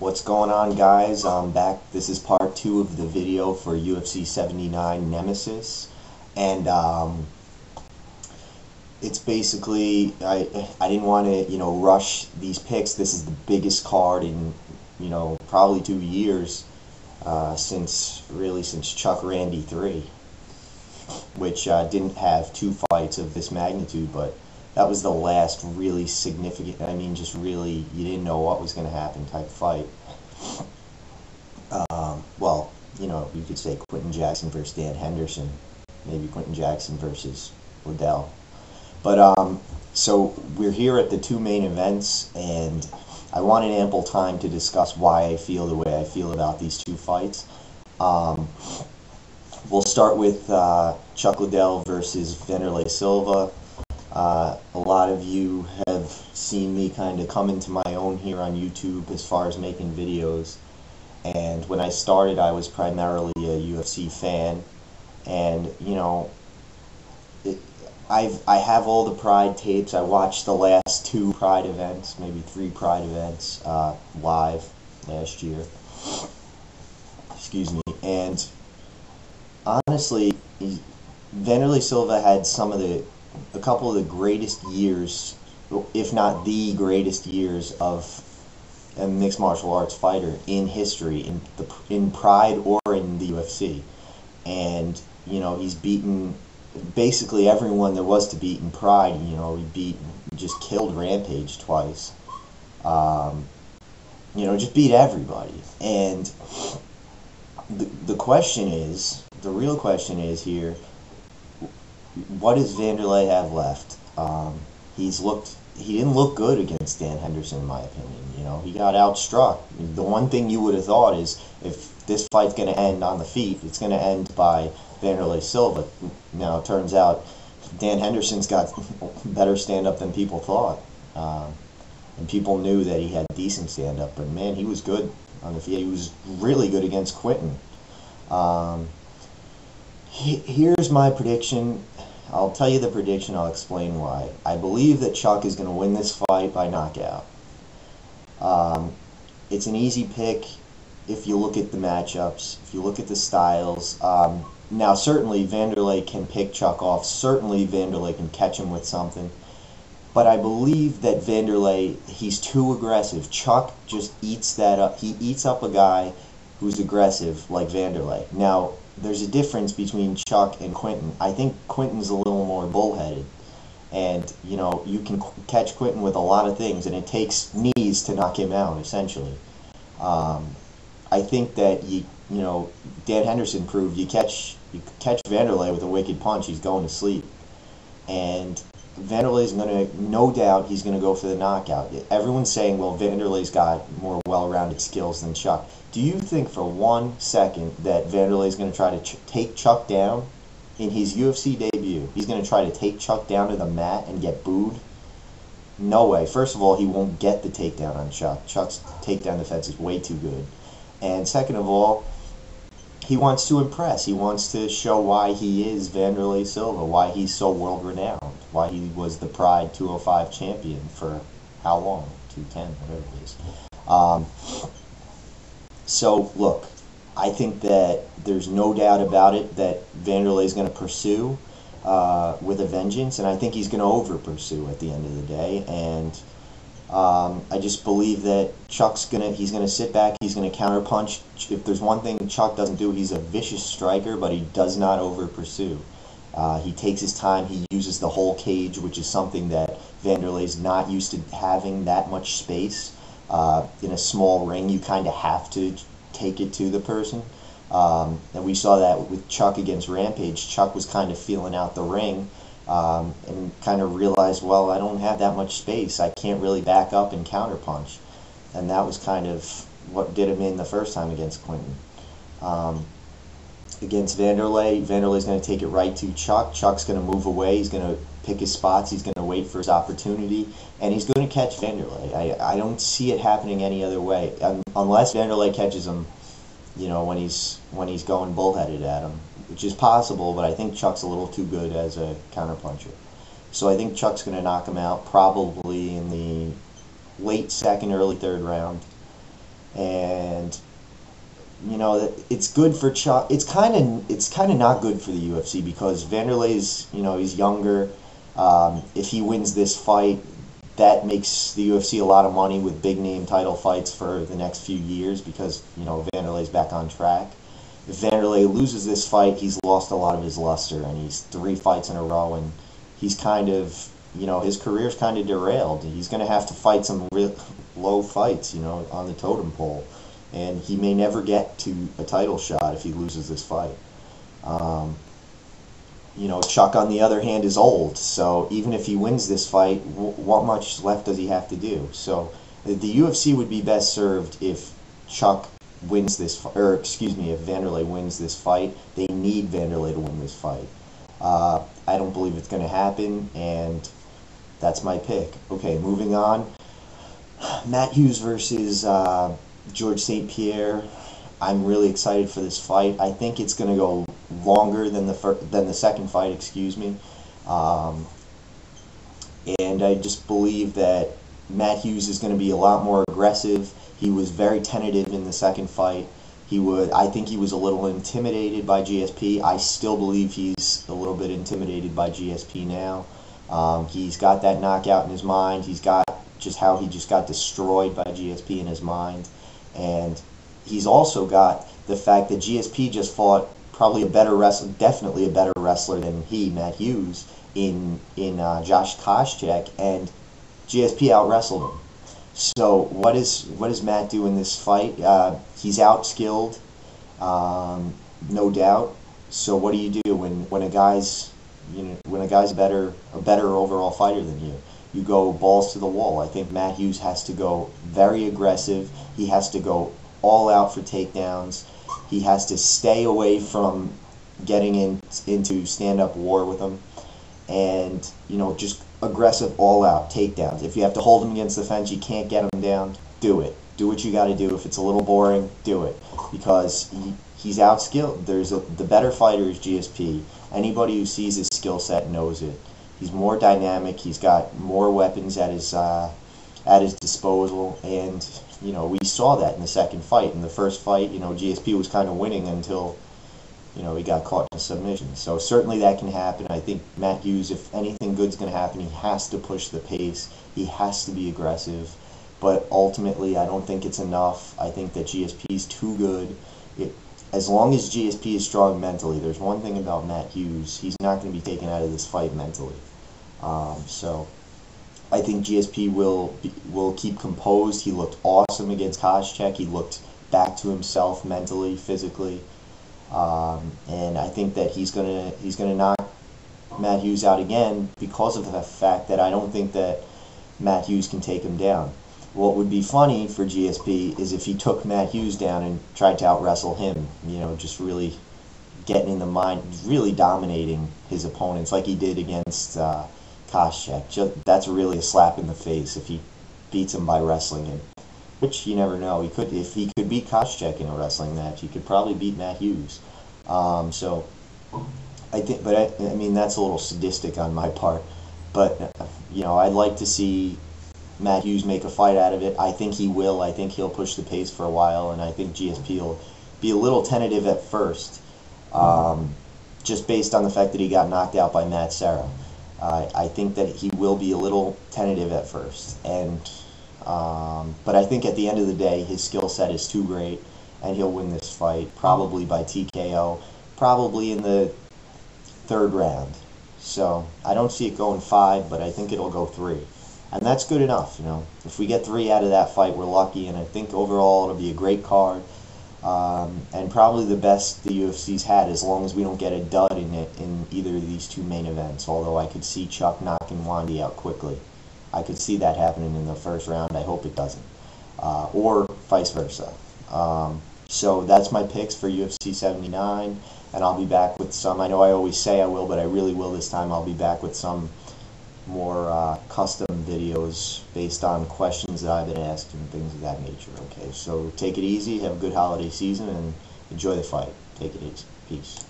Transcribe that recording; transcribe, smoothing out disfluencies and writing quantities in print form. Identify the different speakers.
Speaker 1: What's going on, guys? I'm back. This is part 2 of the video for UFC 79 Nemesis, and it's basically I didn't want to rush these picks. This is the biggest card in probably 2 years since Chuck Randy 3, which didn't have two fights of this magnitude, but that was the last really significant, I mean, just really, you didn't know what was going to happen type fight. Well, you could say Quentin Jackson versus Dan Henderson, maybe Quentin Jackson versus Liddell. But, so we're here at the two main events, and I wanted ample time to discuss why I feel the way I feel about these two fights. We'll start with Chuck Liddell versus Wanderlei Silva. A lot of you have seen me kind of come into my own here on YouTube as far as making videos, and when I started I was primarily a UFC fan, and I have all the Pride tapes. I watched the last two Pride events, maybe three Pride events live last year, excuse me, and honestly Wanderlei Silva had a couple of the greatest years, if not the greatest years, of a mixed martial arts fighter in history, in Pride or in the UFC. And he's beaten basically everyone there was to beat in Pride. He just killed Rampage twice. Just beat everybody. And the real question is here, what does Wanderlei have left? He didn't look good against Dan Henderson, in my opinion. He got outstruck. The one thing you would have thought is, if this fight's going to end on the feet, it's going to end by Wanderlei Silva. Now it turns out Dan Henderson's got better stand-up than people thought, and people knew that he had decent stand-up. But man, he was good on the feet. He was really good against Quentin. Here's my prediction. I'll tell you the prediction, I'll explain why. I believe that Chuck is going to win this fight by knockout. It's an easy pick if you look at the matchups, if you look at the styles. Now, certainly Wanderlei can pick Chuck off. Certainly Wanderlei can catch him with something. But I believe that Wanderlei, he's too aggressive. Chuck just eats that up. He eats up a guy who's aggressive like Wanderlei. Now, there's a difference between Chuck and Quentin. I think Quentin's a little more bullheaded, and you can catch Quentin with a lot of things, and it takes knees to knock him out, essentially. I think that Dan Henderson proved you catch Wanderlei with a wicked punch, he's going to sleep, and Wanderlei's no doubt he's gonna go for the knockout. Everyone's saying, well, Wanderlei's got more well-rounded skills than Chuck. Do you think for 1 second that Wanderlei's going to try to take Chuck down in his UFC debut? He's going to try to take Chuck down to the mat and get booed? No way. First of all, he won't get the takedown on Chuck. Chuck's takedown defense is way too good. And second of all, he wants to impress. He wants to show why he is Wanderlei Silva, why he's so world-renowned, why he was the Pride 205 champion for how long? 210, whatever it is. So, look, I think that there's no doubt about it that Wanderlei is going to pursue with a vengeance, and I think he's going to over-pursue at the end of the day. And I just believe that he's going to sit back, he's going to counterpunch. If there's one thing Chuck doesn't do, he's a vicious striker, but he does not over-pursue. He takes his time, he uses the whole cage, which is something that Wanderlei's not used to having that much space. In a small ring, you kind of have to take it to the person. And we saw that with Chuck against Rampage. Chuck was kind of feeling out the ring and kind of realized, well, I don't have that much space. I can't really back up and counterpunch. And that was kind of what did him in the first time against Quentin. Against Wanderlei's going to take it right to Chuck. Chuck's going to move away. He's going to pick his spots. He's going to wait for his opportunity, and he's going to catch Wanderlei. I don't see it happening any other way, unless Wanderlei catches him, when he's going bullheaded at him, which is possible. But I think Chuck's a little too good as a counterpuncher. So I think Chuck's going to knock him out probably in the late second, early third round. and it's good for Chuck. It's kind of not good for the UFC because Vanderlei's, he's younger. If he wins this fight, that makes the UFC a lot of money with big name title fights for the next few years because Vanderlei's back on track. If Vanderlei loses this fight, he's lost a lot of his luster, and he's 3 fights in a row, and he's kind of, his career's kind of derailed. He's going to have to fight some real low fights, on the totem pole, and he may never get to a title shot if he loses this fight. Chuck, on the other hand, is old, so even if he wins this fight, what much left does he have to do? So the UFC would be best served if Chuck wins this, or excuse me, if Vanderlei wins this fight. They need Vanderlei to win this fight. I don't believe it's going to happen, and that's my pick. Okay, moving on. Matt Hughes versus George St. Pierre. I'm really excited for this fight. I think it's going to go longer than the second fight, excuse me. And I just believe that Matt Hughes is going to be a lot more aggressive. He was very tentative in the second fight. I think he was a little intimidated by GSP. I still believe he's a little bit intimidated by GSP now. He's got that knockout in his mind. He's got just how he just got destroyed by GSP in his mind. And he's also got the fact that GSP just fought probably a better wrestler, definitely a better wrestler than Matt Hughes, in Josh Koscheck, and GSP out-wrestled him. So what does Matt do in this fight? He's out-skilled, no doubt. So what do you do when a guy's a better overall fighter than you? You go balls to the wall. I think Matt Hughes has to go very aggressive. He has to go all out for takedowns. He has to stay away from getting into stand-up war with him, and just aggressive all out takedowns. If you have to hold him against the fence, you can't get him down, do it. Do what you got to do. If it's a little boring, do it, because he's outskilled. The better fighter is GSP. Anybody who sees his skill set knows it. He's more dynamic. He's got more weapons at his disposal, and we saw that in the second fight. In the first fight, GSP was kind of winning until he got caught in a submission. So certainly that can happen. I think Matt Hughes, if anything good's going to happen, he has to push the pace. He has to be aggressive. But ultimately, I don't think it's enough. I think that GSP is too good. As long as GSP is strong mentally, there's one thing about Matt Hughes: he's not going to be taken out of this fight mentally. So I think GSP will keep composed. He looked awesome against Koscheck. He looked back to himself mentally, physically, and I think that he's gonna knock Matt Hughes out again because of the fact that I don't think that Matt Hughes can take him down. What would be funny for GSP is if he took Matt Hughes down and tried to out-wrestle him, just really getting in the mind, really dominating his opponents like he did against Koscheck. That's really a slap in the face if he beats him by wrestling him, which you never know. If he could beat Koscheck in a wrestling match, he could probably beat Matt Hughes. So I think, but I mean, that's a little sadistic on my part. But I'd like to see Matt Hughes make a fight out of it. I think he will. I think he'll push the pace for a while, and I think GSP will be a little tentative at first, just based on the fact that he got knocked out by Matt Serra. I think that he will be a little tentative at first, but I think at the end of the day, his skill set is too great, and he'll win this fight, probably by TKO, probably in the 3rd round. So I don't see it going 5, but I think it'll go 3. And that's good enough, If we get 3 out of that fight, we're lucky, and I think overall it'll be a great card, and probably the best the UFC's had, as long as we don't get a dud in either of these 2 main events, although I could see Chuck knocking Wandy out quickly. I could see that happening in the 1st round. I hope it doesn't. Or vice versa. So that's my picks for UFC 79, and I'll be back with some. I know I always say I will, but I really will this time. I'll be back with some more custom videos based on questions that I've been asked and things of that nature. Okay, so take it easy, have a good holiday season, and enjoy the fight. Take it easy. Peace.